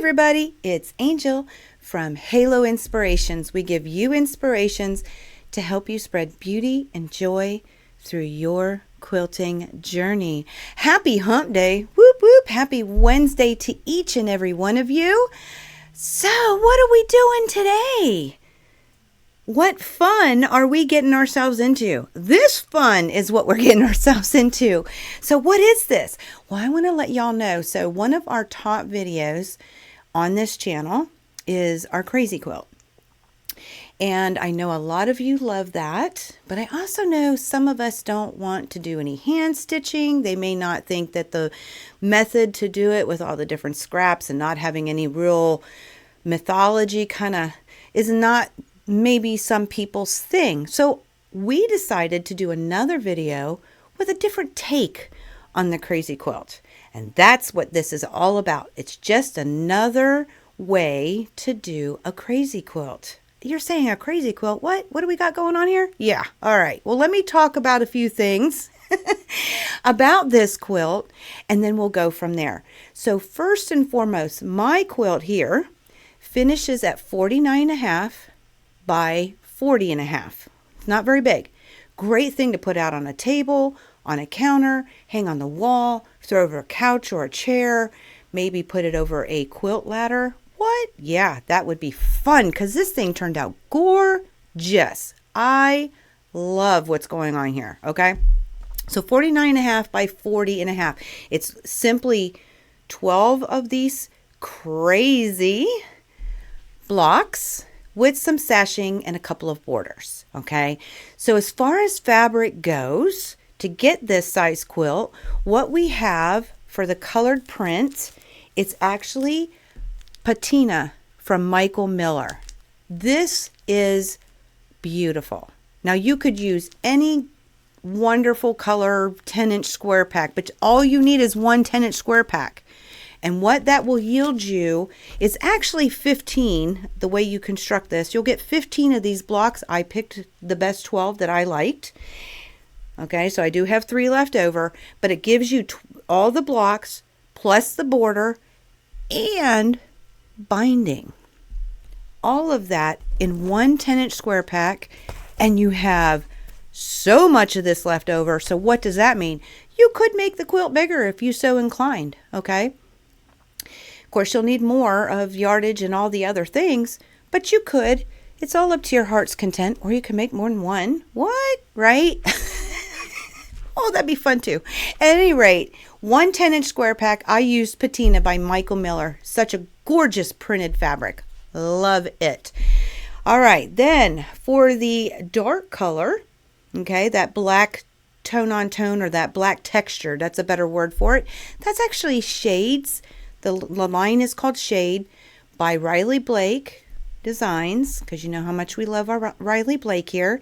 everybody, it's Angel from Halo Inspirations. We give you inspirations to help you spread beauty and joy through your quilting journey. Happy hump day. Whoop whoop. Happy Wednesday to each and every one of you. So what are we doing today? What fun are we getting ourselves into? This fun is what we're getting ourselves into. So what is this? Well, I want to let y'all know. So one of our top videos on this channel is our crazy quilt. And I know a lot of you love that, but I also know some of us don't want to do any hand stitching. They may not think that the method to do it with all the different scraps and not having any real mythology kind of is not maybe some people's thing. So we decided to do another video with a different take on the crazy quilt. And that's what this is all about. It's just another way to do a crazy quilt. You're saying a crazy quilt? What do we got going on here? Yeah. All right. Well, let me talk about a few things about this quilt, and then we'll go from there. So first and foremost, my quilt here finishes at 49.5 by 40.5. It's not very big. Great thing to put out on a table, on a counter, hang on the wall, throw over a couch or a chair, maybe put it over a quilt ladder. What? Yeah, that would be fun because this thing turned out gorgeous. I love what's going on here, okay? So 49.5 by 40.5. It's simply 12 of these crazy blocks with some sashing and a couple of borders, okay? So as far as fabric goes, to get this size quilt, what we have for the colored print, it's actually patina from Michael Miller. This is beautiful. Now you could use any wonderful color 10-inch square pack, but all you need is one 10-inch square pack. And what that will yield you is actually 15. The way you construct this, you'll get 15 of these blocks. I picked the best 12 that I liked. Okay, so I do have 3 left over, but it gives you all the blocks plus the border and binding. All of that in one 10-inch square pack, and you have so much of this left over. So what does that mean? You could make the quilt bigger if you so inclined, okay? Of course, you'll need more of yardage and all the other things, but you could. It's all up to your heart's content, or you can make more than one. What? Right? Oh, that'd be fun too. At any rate, one 10-inch square pack. I used patina by Michael Miller. Such a gorgeous printed fabric. Love it. All right, then for the dark color, okay, that black tone on tone, or that black texture, that's a better word for it. That's actually shades. The line is called Shade by Riley Blake Designs, because you know how much we love our Riley Blake here.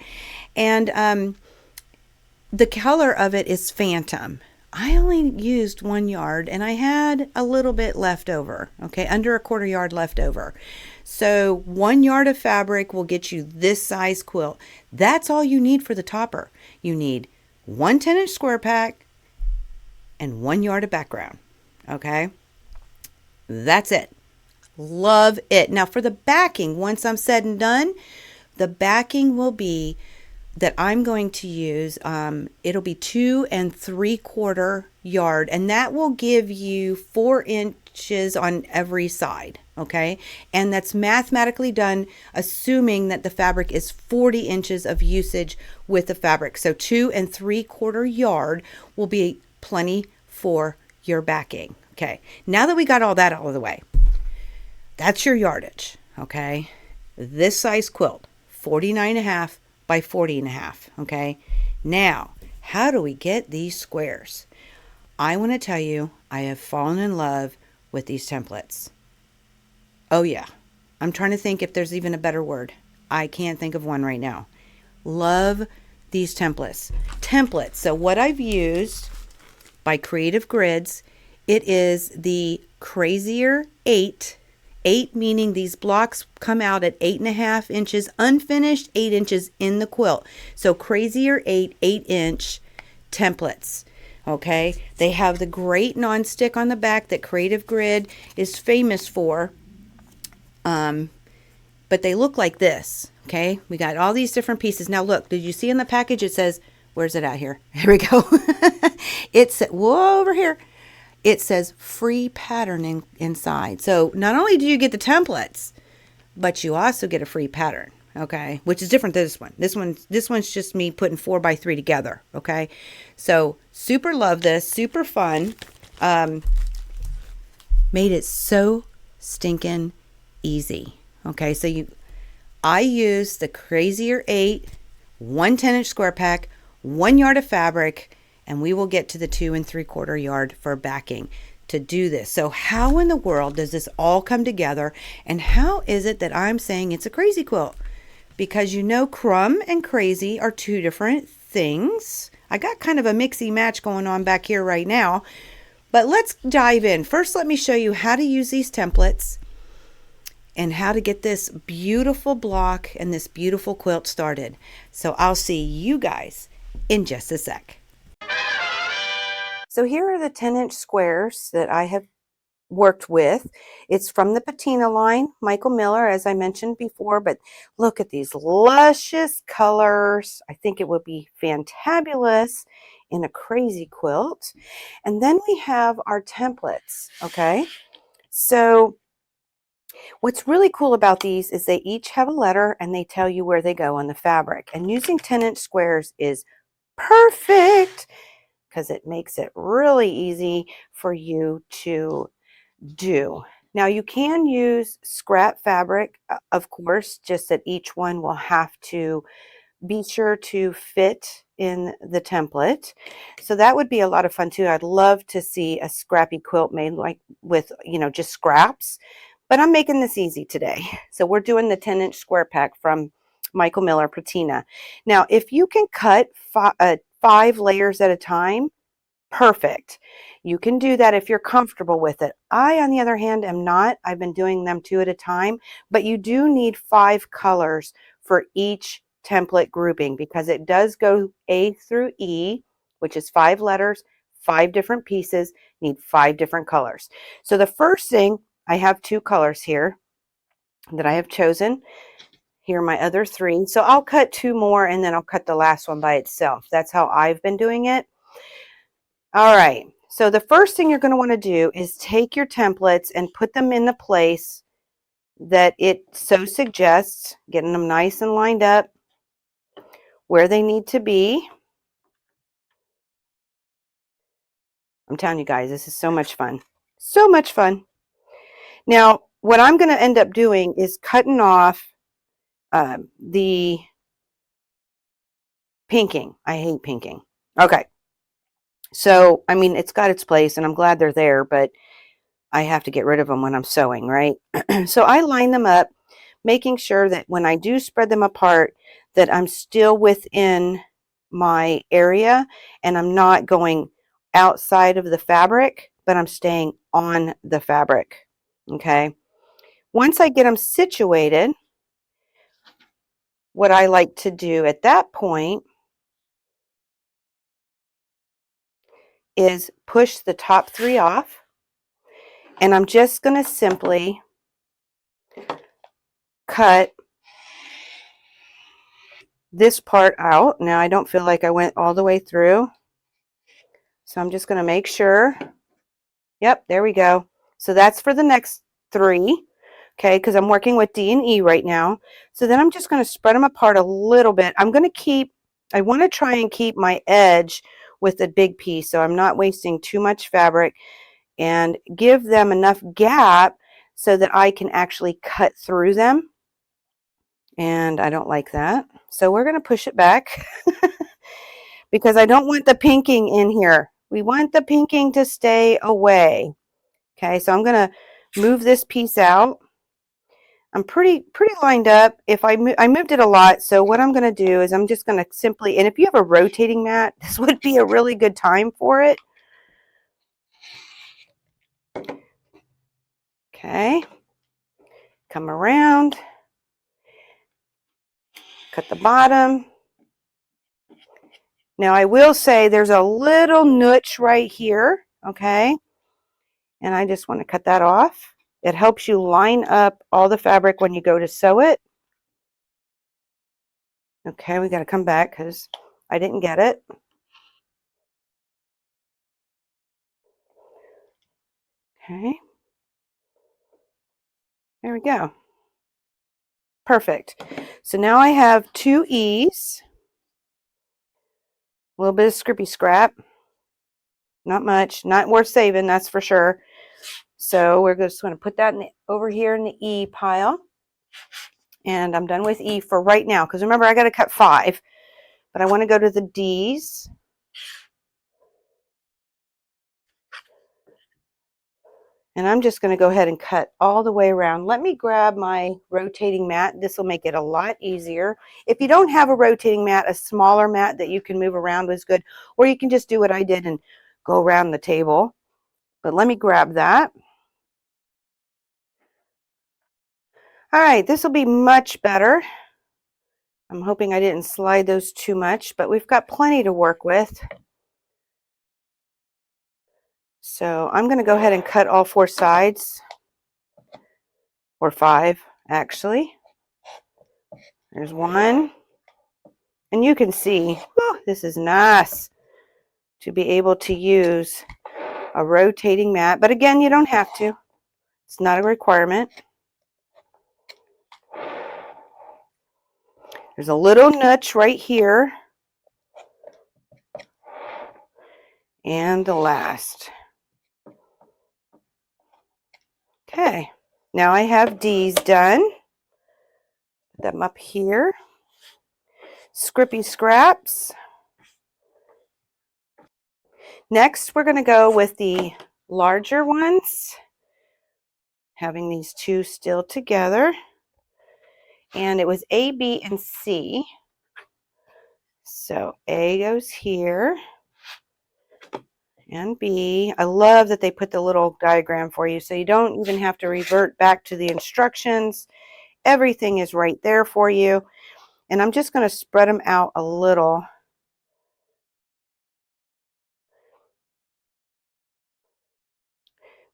And the color of it is Phantom. I only used 1 yard, and I had a little bit left over, okay, under a 1/4 yard left over. So 1 yard of fabric will get you this size quilt. That's all you need for the topper. You need one 10-inch square pack and 1 yard of background, okay? That's it. Love it. Now for the backing, once I'm said and done, the backing will be that I'm going to use, it'll be 2 3/4 yard, and that will give you 4 inches on every side, okay? And that's mathematically done assuming that the fabric is 40 inches of usage with the fabric. So 2 3/4 yard will be plenty for your backing. Okay, now that we got all that out of the way, that's your yardage, okay? This size quilt, 49.5 by 40.5, okay? Now, how do we get these squares? I want to tell you, I have fallen in love with these templates. Oh yeah, I'm trying to think if there's even a better word. I can't think of one right now. Love these templates. So what I've used by Creative Grids, it is the Crazier 8 meaning these blocks come out at 8.5 inches unfinished, 8 inches in the quilt. So Crazier 8 8-inch templates. Okay, they have the great non-stick on the back that Creative Grid is famous for. But they look like this. Okay, we got all these different pieces. Now look, did you see in the package it says, where's it at here? Here we go. It's whoa, over here. It says free patterning inside. So not only do you get the templates, but you also get a free pattern. Okay, which is different than this one. This one's just me putting 4x3 together. Okay, so super love this, super fun. Made it so stinking easy. Okay, so I use the Crazier 8, 1 10-inch square pack, 1 yard of fabric, and we will get to the 2 3/4 yard for backing to do this. So how in the world does this all come together, and how is it that I'm saying it's a crazy quilt? Because crumb and crazy are two different things. I got kind of a mixy match going on back here right now, but let's dive in. First, let me show you how to use these templates and how to get this beautiful block and this beautiful quilt started. So I'll see you guys in just a sec. So here are the 10-inch squares that I have worked with. It's from the Patina line, Michael Miller, as I mentioned before, but look at these luscious colors. I think it would be fantabulous in a crazy quilt. And then we have our templates, okay? So what's really cool about these is they each have a letter and they tell you where they go on the fabric. And using 10-inch squares is perfect because it makes it really easy for you to do. Now you can use scrap fabric, of course, just that each one will have to be sure to fit in the template. So that would be a lot of fun too. I'd love to see a scrappy quilt made like with, just scraps, but I'm making this easy today. So we're doing the 10-inch square pack from Michael Miller Patina. Now, if you can cut 5 layers at a time, perfect. You can do that if you're comfortable with it. I, on the other hand, am not. I've been doing them 2 at a time, but you do need 5 colors for each template grouping because it does go A through E, which is 5 letters, 5 different pieces, need 5 different colors. So the first thing, I have 2 colors here that I have chosen. Here are my other 3. So I'll cut 2 more and then I'll cut the last one by itself. That's how I've been doing it. All right, so the first thing you're going to want to do is take your templates and put them in the place that it so suggests, getting them nice and lined up where they need to be. I'm telling you guys, this is so much fun. So much fun. Now, what I'm going to end up doing is cutting off the pinking. I hate pinking. Okay. So, I mean, it's got its place, and I'm glad they're there, but I have to get rid of them when I'm sewing, right? So I line them up, making sure that when I do spread them apart, that I'm still within my area and I'm not going outside of the fabric, but I'm staying on the fabric, okay? Once I get them situated, what I like to do at that point is push the top 3 off, and I'm just going to simply cut this part out. Now I don't feel like I went all the way through, so I'm just going to make sure. Yep, there we go. So that's for the next 3, okay, because I'm working with D and E right now. So then I'm just going to spread them apart a little bit. I want to try and keep my edge with the big piece so I'm not wasting too much fabric, and give them enough gap so that I can actually cut through them. And I don't like that. So we're going to push it back because I don't want the pinking in here. We want the pinking to stay away. Okay, so I'm going to move this piece out. I'm pretty lined up. If I moved it a lot, so what I'm going to do is I'm just going to simply, and if you have a rotating mat, this would be a really good time for it. Okay, come around, cut the bottom. Now I will say there's a little notch right here, okay? And I just want to cut that off. It helps you line up all the fabric when you go to sew it. Okay, we got to come back because I didn't get it. Okay. There we go. Perfect. So now I have 2 E's. A little bit of scrippy scrap. Not much. Not worth saving, that's for sure. So we're just going to put that over here in the E pile. And I'm done with E for right now. Because remember, I got to cut 5. But I want to go to the D's. And I'm just going to go ahead and cut all the way around. Let me grab my rotating mat. This will make it a lot easier. If you don't have a rotating mat, a smaller mat that you can move around is good. Or you can just do what I did and go around the table. But let me grab that. All right, this will be much better. I'm hoping I didn't slide those too much, but we've got plenty to work with. So I'm going to go ahead and cut all 4 sides. Or 5, actually. There's 1. And you can see, oh, this is nice to be able to use a rotating mat. But again, you don't have to. It's not a requirement. There's a little notch right here. And the last. Okay. Now I have D's done. Put them up here. Scrippy scraps. Next, we're going to go with the larger ones. Having these 2 still together. And it was A, B, and C. So A goes here. And B. I love that they put the little diagram for you so you don't even have to revert back to the instructions. Everything is right there for you. And I'm just going to spread them out a little.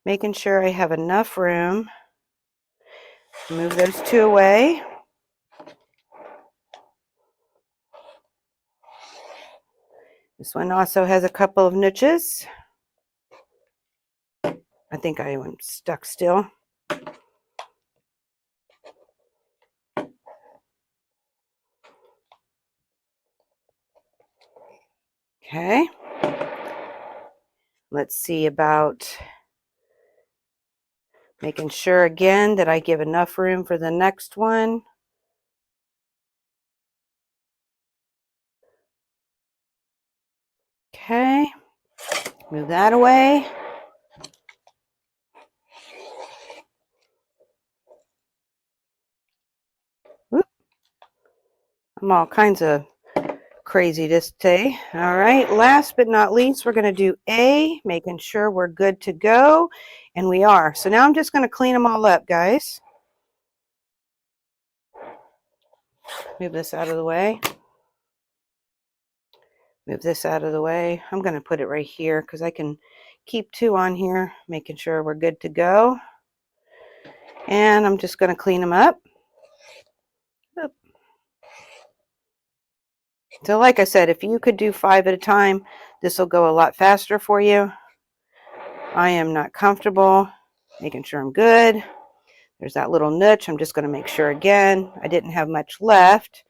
Making sure I have enough room. Move those 2 away. This one also has a couple of niches. I think I am stuck still. Okay. Let's see about making sure again that I give enough room for the next one. Okay. Move that away. Whoop. I'm all kinds of crazy this day. All right, last but not least, we're going to do A, making sure we're good to go, and we are. So now I'm just going to clean them all up, guys. Move this out of the way. Move this out of the way. I'm going to put it right here because I can keep 2 on here, making sure we're good to go. And I'm just going to clean them up. Oop. So like I said, if you could do 5 at a time, this will go a lot faster for you. I am not comfortable making sure I'm good. There's that little niche. I'm just going to make sure again. I didn't have much left.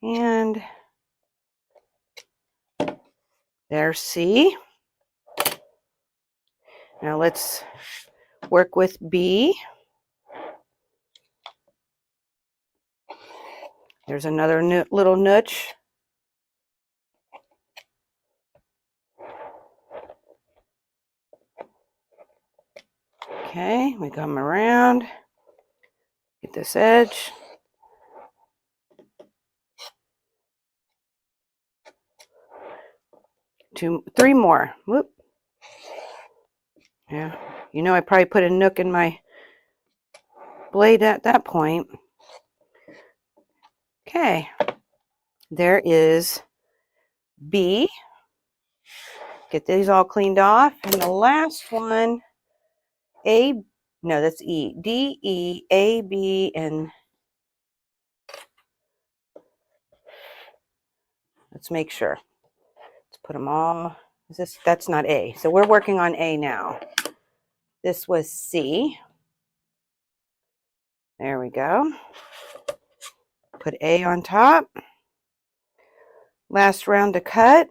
And there's C. Now let's work with B. There's another little niche. Okay, we come around. Get this edge. Three more. Whoop. Yeah, you know I probably put a nook in my blade at that point. Okay. There is B. Get these all cleaned off. And the last one, A, no, that's E. D, E, A, B, and let's make sure. Let's put them all. That's not A. So we're working on A now. This was C. There we go. Put A on top. Last round to cut.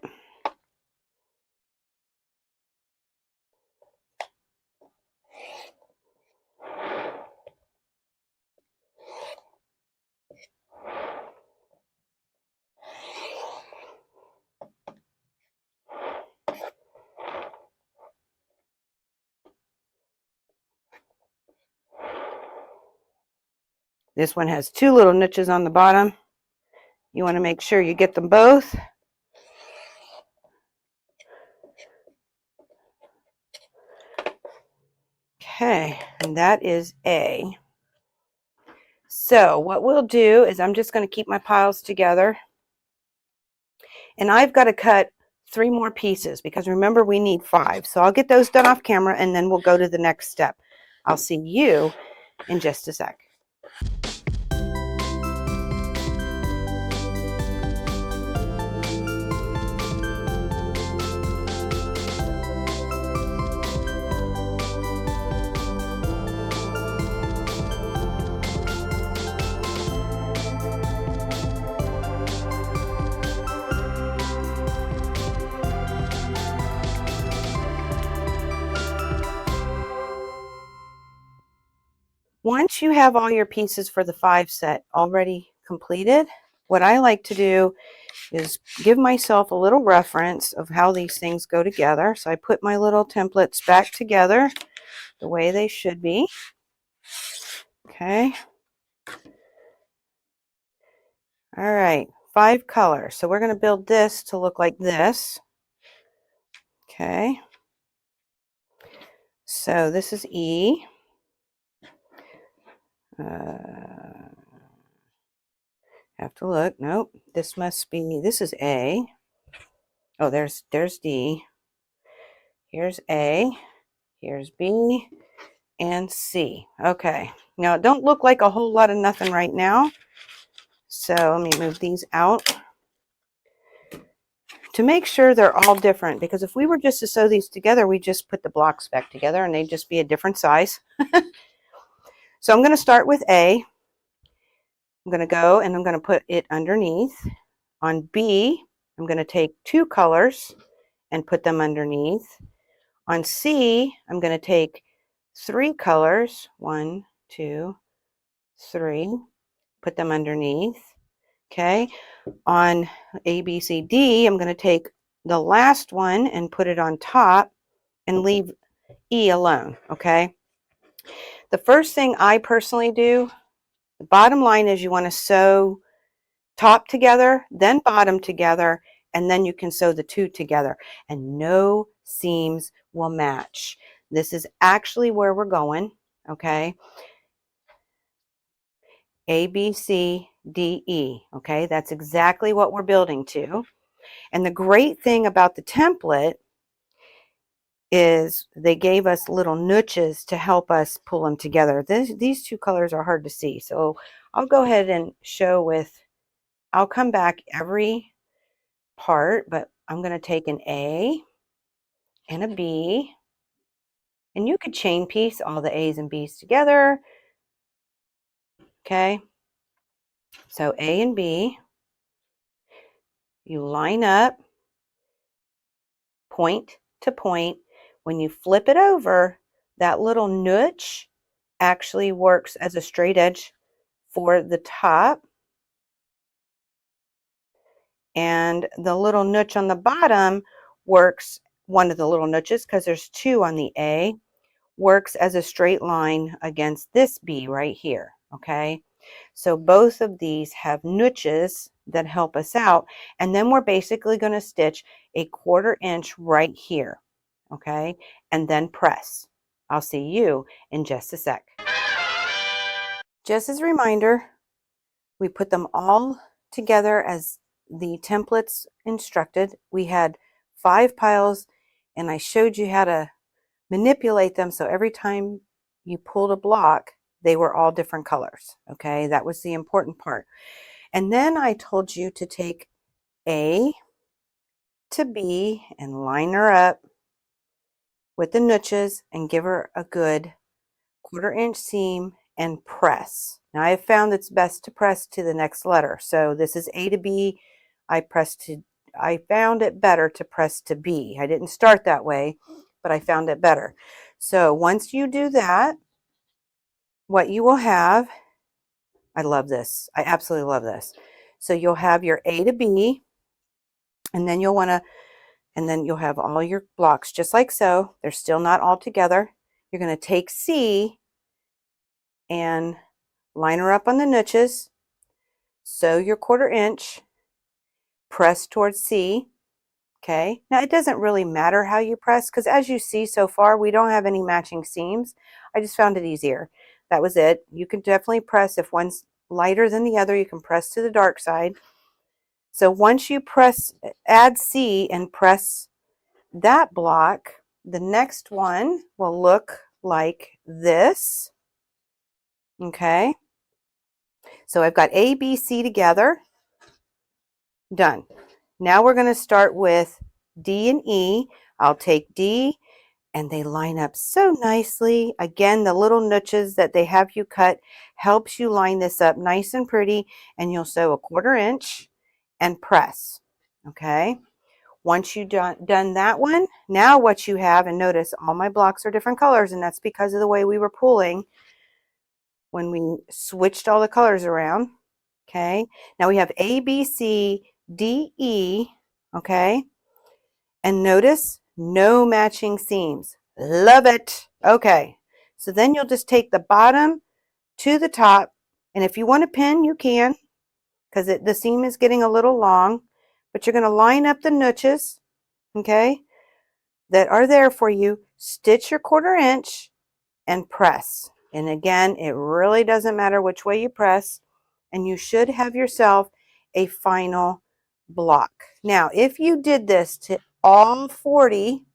This one has two little niches on the bottom. You want to make sure you get them both. Okay, and that is A. So what we'll do is I'm just going to keep my piles together. And I've got to cut 3 more pieces because remember we need 5. So I'll get those done off camera and then we'll go to the next step. I'll see you in just a sec. Once you have all your pieces for the 5 set already completed, what I like to do is give myself a little reference of how these things go together. So I put my little templates back together the way they should be. Okay. All right, 5 colors. So we're going to build this to look like this. Okay. So this is E. Have to look. Nope. This must be, this is A. Oh, there's D. Here's A. Here's B and C. Okay. Now it don't look like a whole lot of nothing right now. So let me move these out to make sure they're all different, because if we were just to sew these together, we just put the blocks back together and they'd just be a different size. So I'm going to start with A. I'm going to go and I'm going to put it underneath. On B, I'm going to take 2 colors and put them underneath. On C, I'm going to take 3 colors, 1, 2, 3, put them underneath. Okay. On A, B, C, D, I'm going to take the last one and put it on top and leave E alone. Okay. The first thing I personally do, the bottom line is you want to sew top together, then bottom together, and then you can sew the 2 together and no seams will match. This is actually where we're going. Okay. A, B, C, D, E. Okay. That's exactly what we're building to. And the great thing about the template is they gave us little niches to help us pull them together. These 2 colors are hard to see. So I'll go ahead and show with, I'll come back every part, but I'm going to take an A and a B, and you could chain piece all the A's and B's together. Okay. So A and B, you line up point to point. When you flip it over, that little niche actually works as a straight edge for the top, and the little niche on the bottom works, one of the little niches, because there's 2 on the A, works as a straight line against this B right here. Okay, so both of these have niches that help us out, and then we're basically going to stitch a 1/4 inch right here. Okay, and then press. I'll see you in just a sec. Just as a reminder, we put them all together as the templates instructed. We had 5 piles, and I showed you how to manipulate them so every time you pulled a block, they were all different colors. Okay, that was the important part. And then I told you to take A to B and line her up with the notches and give her a good 1/4 inch seam and press. Now I have found it's best to press to the next letter. So this is A to B. I found it better to press to B. I didn't start that way, but I found it better. So once you do that, what you will have, I love this. I absolutely love this. So you'll have your A to B, and then you'll have all your blocks just like so. They're still not all together. You're going to take C and line her up on the niches, sew your 1/4 inch, press towards C. Okay, now it doesn't really matter how you press because as you see so far, we don't have any matching seams. I just found it easier. That was it. You can definitely press if one's lighter than the other, you can press to the dark side. So once you add C and press that block, the next one will look like this. Okay, so I've got A, B, C together. Done. Now we're going to start with D and E. I'll take D, and they line up so nicely. Again, the little niches that they have you cut helps you line this up nice and pretty, and you'll sew a 1/4 inch and press. Okay. Once you've done that one, now what you have, and notice all my blocks are different colors, and that's because of the way we were pulling when we switched all the colors around. Okay, now we have A, B, C, D, E. Okay, and notice no matching seams. Love it. Okay, so then you'll just take the bottom to the top, and if you want to pin, you can, because the seam is getting a little long, but you're going to line up the niches, okay, that are there for you, stitch your 1/4 inch and press. And again, it really doesn't matter which way you press, and you should have yourself a final block. Now, if you did this to all 40,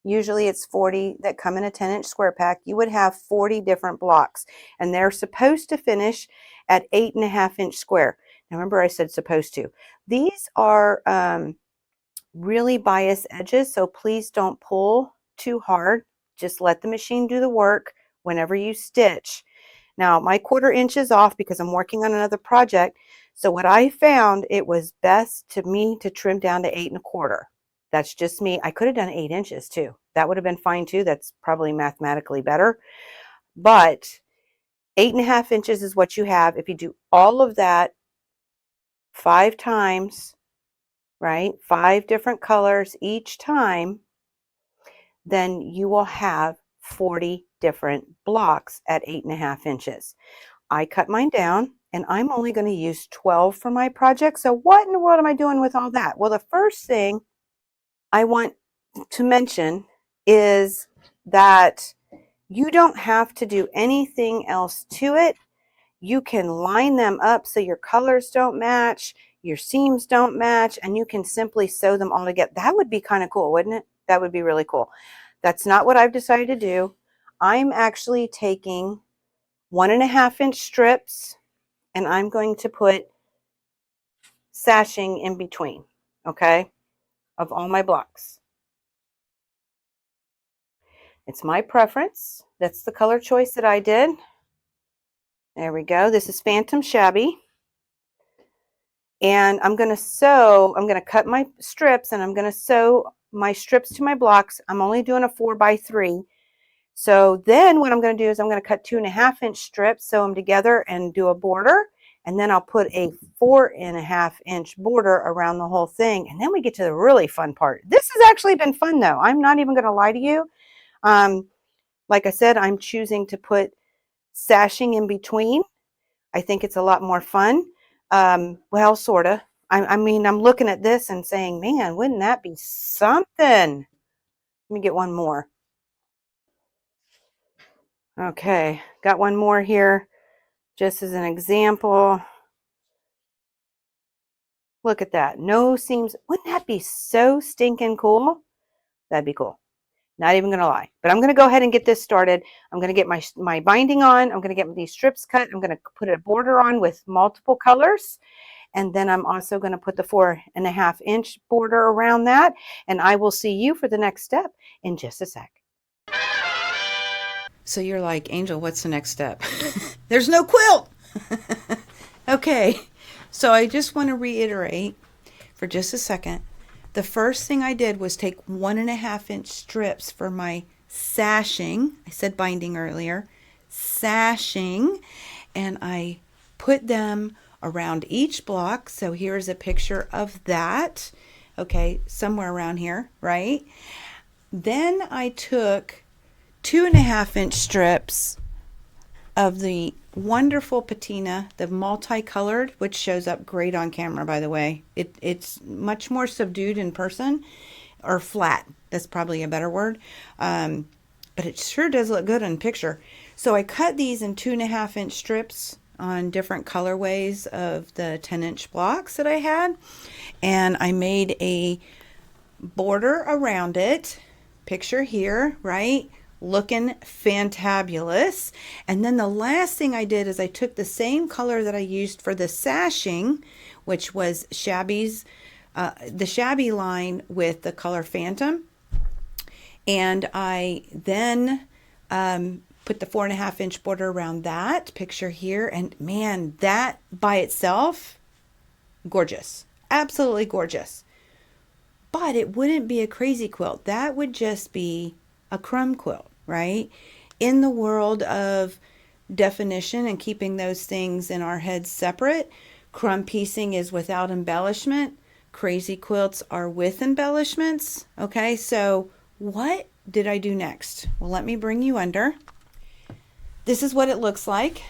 usually it's 40 that come in a 10-inch square pack, you would have 40 different blocks, and they're supposed to finish at 8.5-inch square. Now remember I said supposed to. These are really bias edges, so please don't pull too hard. Just let the machine do the work whenever you stitch. Now my 1/4 inch is off because I'm working on another project, so what I found, it was best to me to trim down to 8.25. That's just me. I could have done 8 inches too. That would have been fine too. That's probably mathematically better, but 8.5 inches is what you have. If you do all of that 5 times, right? 5 different colors each time, then you will have 40 different blocks at 8.5 inches. I cut mine down, and I'm only going to use 12 for my project. So what in the world am I doing with all that? Well, the first thing I want to mention is that you don't have to do anything else to it. You can line them up so your colors don't match, your seams don't match, and you can simply sew them all together. That would be kind of cool, wouldn't it? That would be really cool. That's not what I've decided to do. I'm actually taking 1.5-inch strips, and I'm going to put sashing in between, okay, of all my blocks. It's my preference. That's the color choice that I did. There we go. This is Phantom Shabby. And I'm going to cut my strips, and I'm going to sew my strips to my blocks. I'm only doing a 4x3. So then what I'm going to do is I'm going to cut 2.5-inch strips, sew them together and do a border. And then I'll put a 4.5-inch border around the whole thing. And then we get to the really fun part. This has actually been fun though. I'm not even going to lie to you. Like I said, I'm choosing to put sashing in between. I think it's a lot more fun. Well, sort of. I mean, I'm looking at this and saying, man, wouldn't that be something? Let me get one more. Okay, got one more here just as an example. Look at that. No seams. Wouldn't that be so stinking cool? That'd be cool. Not even going to lie. But I'm going to go ahead and get this started. I'm going to get my binding on. I'm going to get these strips cut. I'm going to put a border on with multiple colors. And then I'm also going to put the 4.5-inch border around that. And I will see you for the next step in just a sec. So you're like, Angel, what's the next step? There's no quilt. Okay. So I just want to reiterate for just a second. The first thing I did was take 1.5-inch strips for my sashing. I said binding earlier. Sashing. And I put them around each block. So here's a picture of that. Okay, somewhere around here, right? Then I took 2.5-inch strips of the wonderful patina, the multicolored, which shows up great on camera, by the way. It's much more subdued in person, or flat. That's probably a better word. But it sure does look good in picture. So I cut these in 2.5-inch strips on different colorways of the 10-inch blocks that I had. And I made a border around it. Picture here, right? Looking fantabulous. And then the last thing I did is I took the same color that I used for the sashing, which was Shabby's, the Shabby line with the color Phantom. And I then put the 4.5-inch border around that picture here. And man, that by itself, gorgeous. Absolutely gorgeous. But it wouldn't be a crazy quilt. That would just be a crumb quilt, right? In the world of definition and keeping those things in our heads separate, crumb piecing is without embellishment. Crazy quilts are with embellishments. Okay, so what did I do next? Well, let me bring you under. This is what it looks like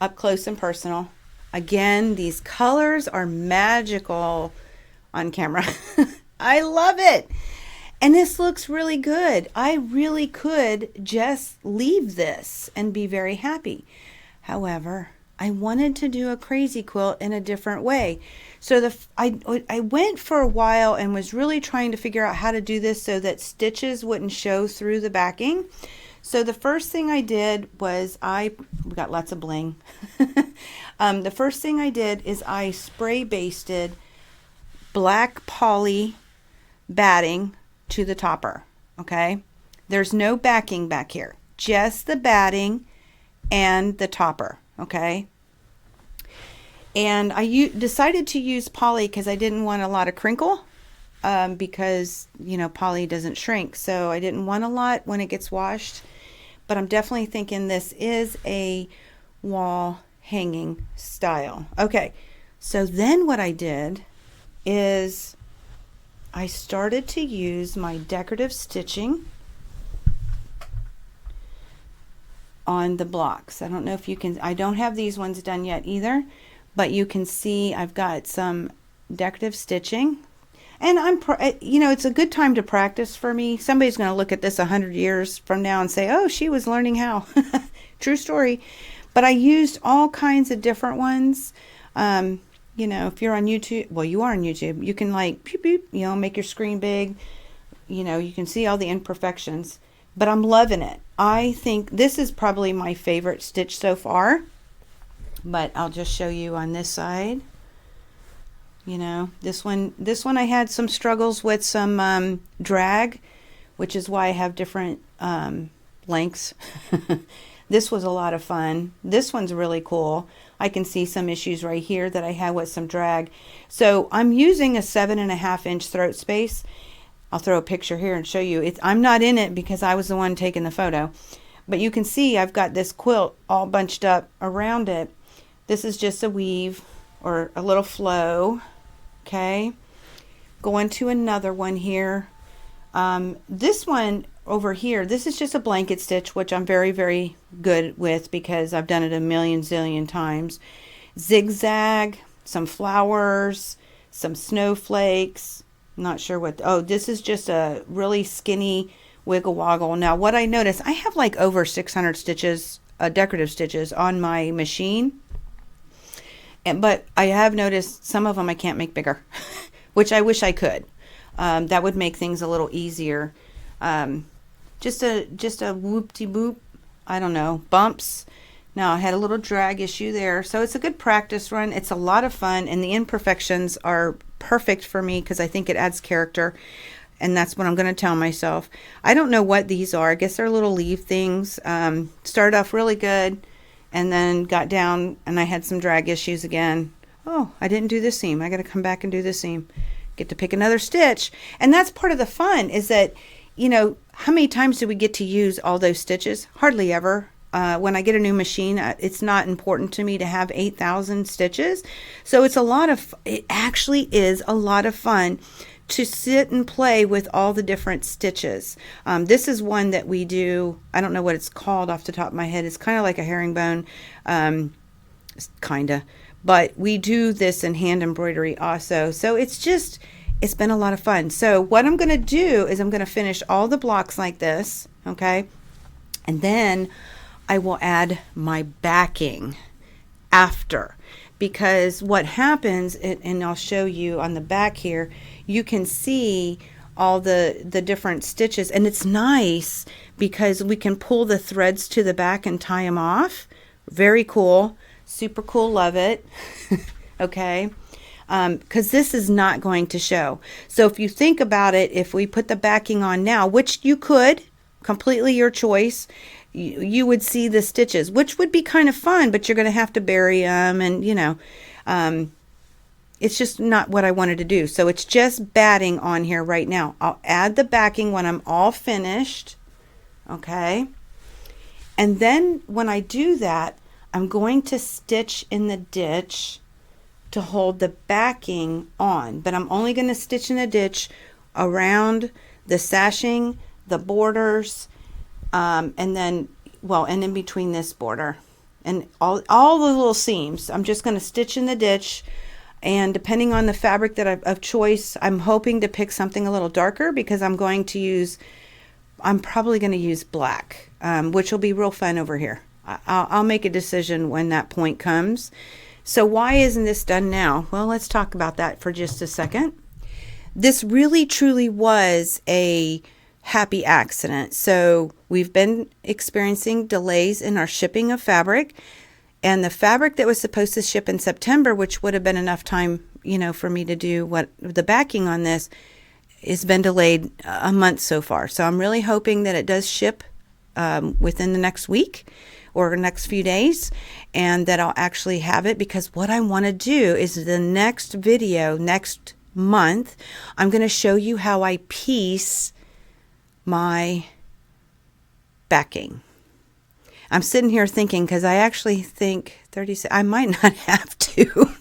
up close and personal. Again, these colors are magical on camera. I love it. And this looks really good. I really could just leave this and be very happy. However, I wanted to do a crazy quilt in a different way. So I went for a while and was really trying to figure out how to do this so that stitches wouldn't show through the backing. So the first thing I did was we got lots of bling. The first thing I did is I spray basted black poly batting to the topper. Okay, there's no backing back here, just the batting and the topper. Okay, and I decided to use poly because I didn't want a lot of crinkle, because you know poly doesn't shrink, so I didn't want a lot when it gets washed. But I'm definitely thinking this is a wall hanging style. Okay, so then what I did is I started to use my decorative stitching on the blocks. I don't know if you can, I don't have these ones done yet either, but you can see I've got some decorative stitching. And it's a good time to practice for me. Somebody's going to look at this 100 years from now and say, oh, she was learning how. True story. But I used all kinds of different ones. If you're on YouTube, well, you are on YouTube. You can like, beep, beep, make your screen big. You can see all the imperfections. But I'm loving it. I think this is probably my favorite stitch so far. But I'll just show you on this side. This one I had some struggles with some drag, which is why I have different lengths. This was a lot of fun. This one's really cool. I can see some issues right here that I had with some drag. So I'm using a 7.5-inch throat space. I'll throw a picture here and show you. I'm not in it because I was the one taking the photo. But you can see I've got this quilt all bunched up around it. This is just a weave or a little flow. Okay, going to another one here. This one over here, this is just a blanket stitch, which I'm very, very good with because I've done it a million zillion times. Zigzag, some flowers, some snowflakes. Not sure what. Oh, this is just a really skinny wiggle woggle. Now, what I noticed, I have like over 600 stitches, decorative stitches on my machine. But I have noticed some of them I can't make bigger, which I wish I could. That would make things a little easier. Just a whoop-de-boop, I don't know, bumps. Now I had a little drag issue there, so it's a good practice run. It's a lot of fun, and the imperfections are perfect for me because I think it adds character, and that's what I'm going to tell myself. I don't know what these are. I guess they're little leaf things. Started off really good, and then got down, and I had some drag issues again. Oh, I didn't do this seam. I got to come back and do this seam. Get to pick another stitch, and that's part of the fun. Is that, you know, how many times do we get to use all those stitches? Hardly ever. When I get a new machine, it's not important to me to have 8,000 stitches. So it actually is a lot of fun to sit and play with all the different stitches. This is one that we do, I don't know what it's called off the top of my head. It's kind of like a herringbone, but we do this in hand embroidery also. So it's been a lot of fun. So what I'm going to do is I'm going to finish all the blocks like this, okay? And then I will add my backing after, because what happens, and I'll show you on the back here, you can see all the different stitches, and it's nice because we can pull the threads to the back and tie them off. Very cool, super cool, love it. Okay, because this is not going to show. So if you think about it, if we put the backing on now, which you could, completely your choice, you would see the stitches, which would be kind of fun, but you're going to have to bury them, and you know, it's just not what I wanted to do. So it's just batting on here right now. I'll add the backing when I'm all finished, okay? And then when I do that, I'm going to stitch in the ditch to hold the backing on, but I'm only going to stitch in the ditch around the sashing, the borders, and then, well, and in between this border and all the little seams. I'm just going to stitch in the ditch, and depending on the fabric that of choice, I'm hoping to pick something a little darker, because I'm probably going to use black, which will be real fun over here. I'll make a decision when that point comes. So why isn't this done now? Well, let's talk about that for just a second. This really truly was a happy accident. So we've been experiencing delays in our shipping of fabric, and the fabric that was supposed to ship in September, which would have been enough time, you know, for me to do what the backing on this, has been delayed a month so far. So I'm really hoping that it does ship within the next week or next few days, and that I'll actually have it, because what I want to do is the next video next month, I'm going to show you how I piece my backing. I'm sitting here thinking, because I actually think 36, I might not have to.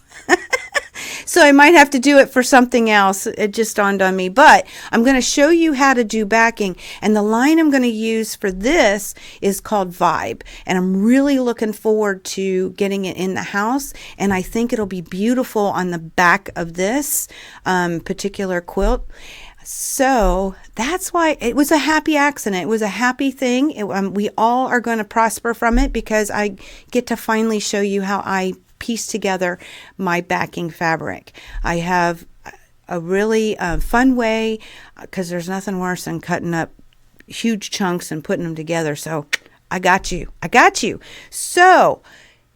So I might have to do it for something else. It just dawned on me. But I'm going to show you how to do backing. And the line I'm going to use for this is called Vibe. And I'm really looking forward to getting it in the house. And I think it'll be beautiful on the back of this particular quilt. So that's why it was a happy accident. It was a happy thing. We all are going to prosper from it, because I get to finally show you how I piece together my backing fabric. I have a really fun way, because there's nothing worse than cutting up huge chunks and putting them together. So I got you. So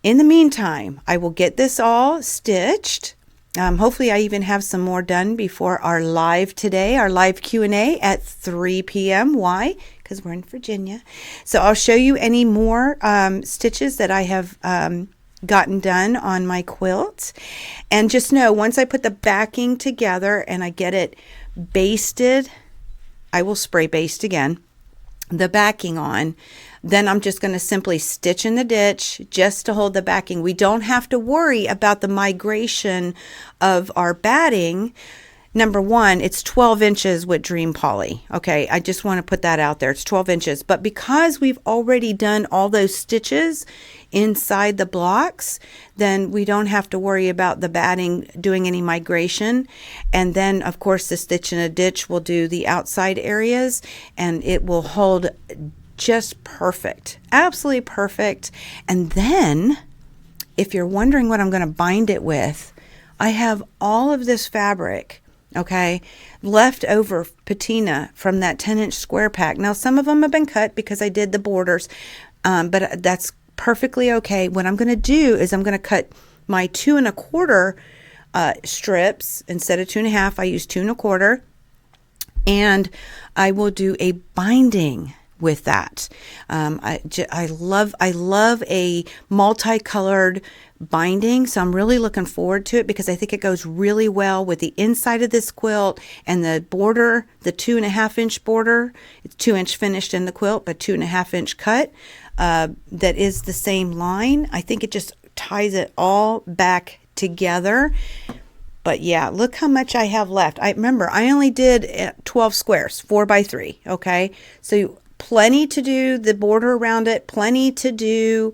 in the meantime, I will get this all stitched. Hopefully I even have some more done before our live today, our live Q&A at 3 p.m. Why? Because we're in Virginia. So I'll show you any more stitches that I have gotten done on my quilt. And just know, once I put the backing together and I get it basted, I will spray baste again the backing on. Then I'm just going to simply stitch in the ditch just to hold the backing. We don't have to worry about the migration of our batting. Number one, it's 12 inches with Dream Poly. Okay, I just want to put that out there. It's 12 inches. But because we've already done all those stitches inside the blocks, then we don't have to worry about the batting doing any migration. And then, of course, the stitch in a ditch will do the outside areas, and it will hold just perfect. Absolutely perfect. And then if you're wondering what I'm going to bind it with, I have all of this fabric, okay, left over patina from that 10-inch square pack. Now, some of them have been cut because I did the borders, but that's perfectly okay. What I'm going to do is I'm going to cut my 2 1/4 strips. Instead of 2 1/2, I use 2 1/4, and I will do a binding with that. I love a multicolored binding, so I'm really looking forward to it because I think it goes really well with the inside of this quilt and the border, the 2 1/2-inch border. It's 2-inch finished in the quilt, but 2 1/2-inch cut. That is the same line. I think it just ties it all back together. But yeah, look how much I have left. I remember I only did 12 squares, 4 by 3. Okay, so plenty to do the border around it, plenty to do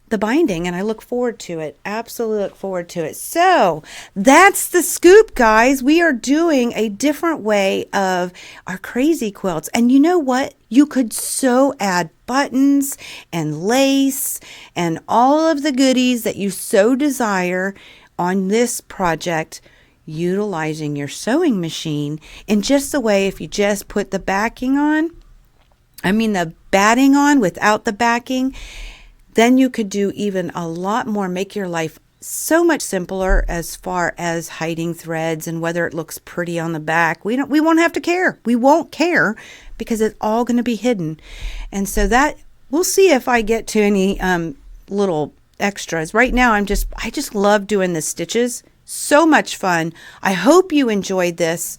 the binding, and I look forward to it. Absolutely look forward to it. So that's the scoop, guys. We are doing a different way of our crazy quilts. And you know what? You could so add buttons and lace and all of the goodies that you so desire on this project, utilizing your sewing machine in just the way if you just put the backing on, the batting on without the backing, then you could do even a lot more, make your life so much simpler as far as hiding threads and whether it looks pretty on the back. We won't have to care. We won't care because it's all going to be hidden. And so that, we'll see if I get to any little extras. Right now I just love doing the stitches. So much fun. I hope you enjoyed this.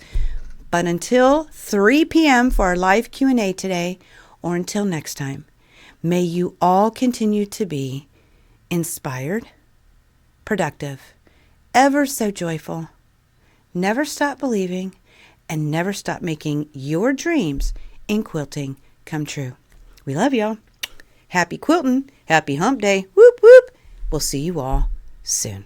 But until 3 p.m. for our live Q&A today, or until next time, may you all continue to be inspired, productive, ever so joyful, never stop believing, and never stop making your dreams in quilting come true. We love y'all. Happy quilting. Happy hump day. Whoop, whoop. We'll see you all soon.